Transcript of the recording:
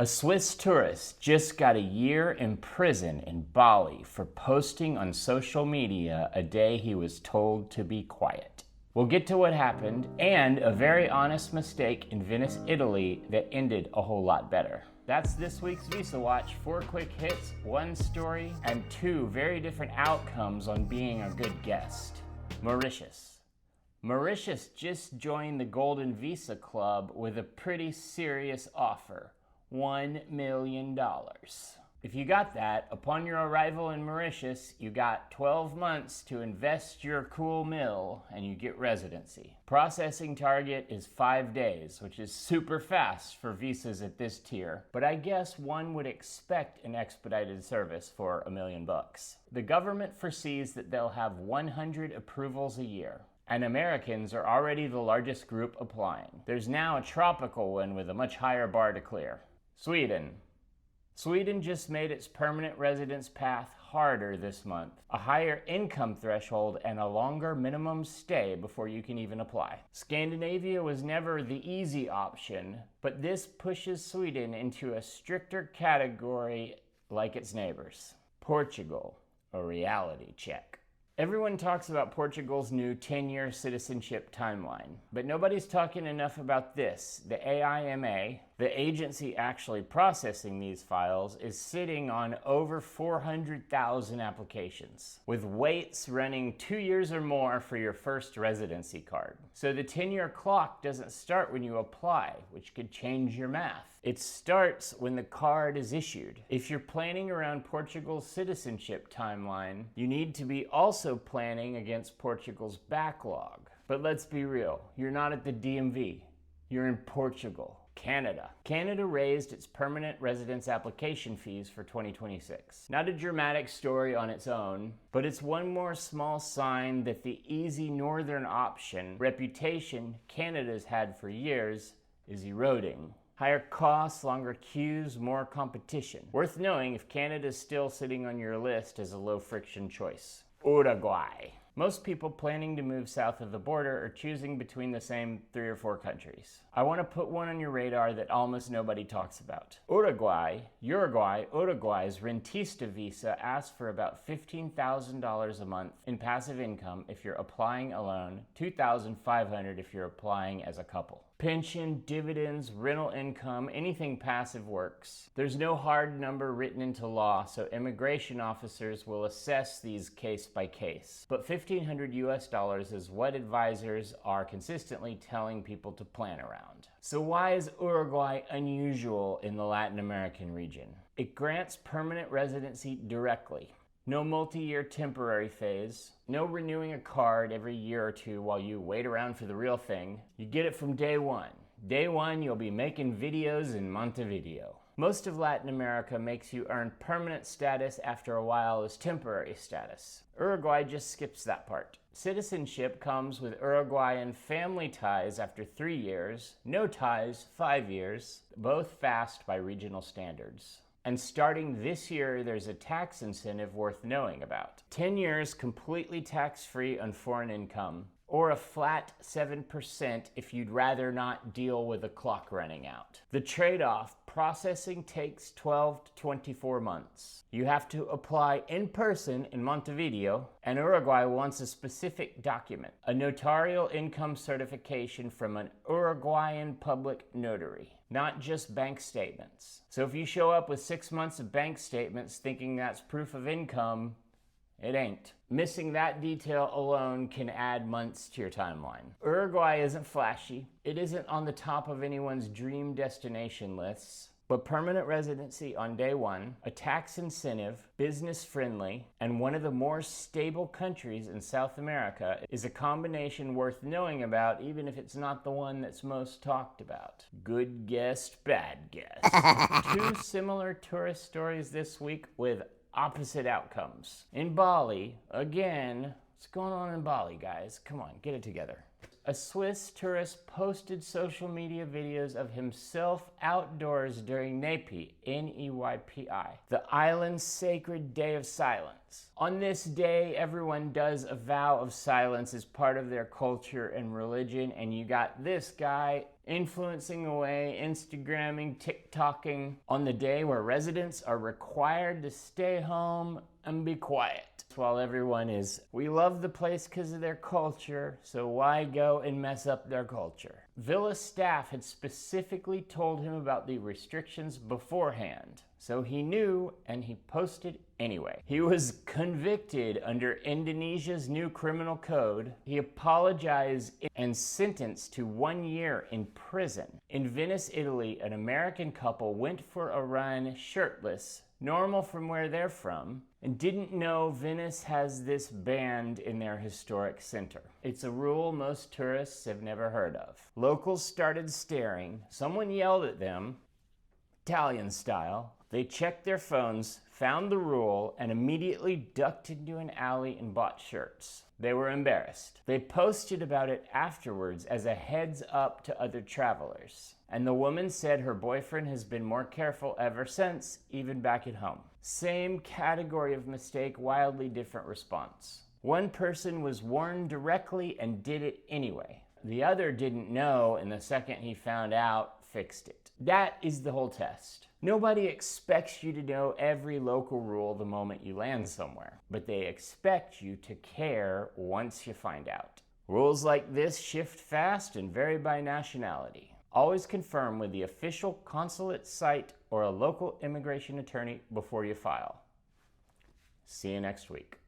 A Swiss tourist just got a year in prison in Bali for posting on social media a day he was told to be quiet. We'll get to what happened and a very honest mistake in Venice, Italy that ended a whole lot better. That's this week's Visa Watch. 4 quick hits, 1 story, and 2 very different outcomes on being a good guest. Mauritius. Mauritius just joined the Golden Visa Club with a pretty serious offer. $1 million. If you got that, upon your arrival in Mauritius, you got 12 months to invest your cool mill and you get residency. Processing target is 5 days, which is super fast for visas at this tier, but I guess one would expect an expedited service for $1 million. The government foresees that they'll have 100 approvals a year. And Americans are already the largest group applying. There's now a tropical one with a much higher bar to clear. Sweden. Sweden just made its permanent residence path harder this month. A higher income threshold and a longer minimum stay before you can even apply. Scandinavia was never the easy option, but this pushes Sweden into a stricter category like its neighbors. Portugal, a reality check. Everyone talks about Portugal's new 10-year citizenship timeline, but nobody's talking enough about this. The AIMA, the agency actually processing these files, is sitting on over 400,000 applications, with waits running 2 years or more for your first residency card. So the 10-year clock doesn't start when you apply, which could change your math. It starts when the card is issued. If you're planning around Portugal's citizenship timeline, you need to be also planning against Portugal's backlog. But let's be real, you're not at the DMV, you're in Portugal. Canada. Canada raised its permanent residence application fees for 2026. Not a dramatic story on its own, but it's one more small sign that the easy northern option reputation Canada's had for years is eroding. Higher costs, longer queues, more competition. Worth knowing if Canada's still sitting on your list as a low-friction choice. Uruguay. Most people planning to move south of the border are choosing between the same 3 or 4 countries. I want to put one on your radar that almost nobody talks about. Uruguay's rentista visa asks for about $15,000 a month in passive income if you're applying alone, $2,500 if you're applying as a couple. Pension, dividends, rental income, anything passive works. There's no hard number written into law, so immigration officers will assess these case by case. But $1,500 is what advisors are consistently telling people to plan around. So why is Uruguay unusual in the Latin American region? It grants permanent residency directly. No multi-year temporary phase, no renewing a card every year or 2 while you wait around for the real thing. You get it from day one. Day one, you'll be making videos in Montevideo. Most of Latin America makes you earn permanent status after a while as temporary status. Uruguay just skips that part. Citizenship comes with Uruguayan family ties after 3 years, no ties, 5 years, both fast by regional standards. And starting this year, there's a tax incentive worth knowing about. 10 years completely tax-free on foreign income, or a flat 7% if you'd rather not deal with the clock running out. The trade-off, processing takes 12 to 24 months. You have to apply in person in Montevideo, and Uruguay wants a specific document, a notarial income certification from an Uruguayan public notary, not just bank statements. So if you show up with 6 months of bank statements thinking that's proof of income, it ain't. Missing that detail alone can add months to your timeline. Uruguay isn't flashy. It isn't on the top of anyone's dream destination lists. But permanent residency on day one, a tax incentive, business friendly, and one of the more stable countries in South America is a combination worth knowing about even if it's not the one that's most talked about. Good guest, bad guest. 2 similar tourist stories this week with opposite outcomes. In Bali, again, what's going on in Bali, guys? Come on, get it together. A Swiss tourist posted social media videos of himself outdoors during Neypi, N-E-Y-P-I, the island's sacred day of silence. On this day, everyone does a vow of silence as part of their culture and religion, and you got this guy influencing away, Instagramming, TikToking on the day where residents are required to stay home and be quiet. While everyone is, we love the place because of their culture, so why go and mess up their culture? Villa staff had specifically told him about the restrictions beforehand, so he knew and he posted anyway. He was convicted under Indonesia's new criminal code. He apologized and sentenced to 1 year in prison. In Venice, Italy, an American couple went for a run shirtless, normal from where they're from, and didn't know Venice has this band in their historic center. It's a rule most tourists have never heard of. Locals started staring. Someone yelled at them, Italian style. They checked their phones, found the rule, and immediately ducked into an alley and bought shirts. They were embarrassed. They posted about it afterwards as a heads up to other travelers. And the woman said her boyfriend has been more careful ever since, even back at home. Same category of mistake, wildly different response. One person was warned directly and did it anyway. The other didn't know, and the second he found out, fixed it. That is the whole test. Nobody expects you to know every local rule the moment you land somewhere, but they expect you to care once you find out. Rules like this shift fast and vary by nationality. Always confirm with the official consulate site or a local immigration attorney before you file. See you next week.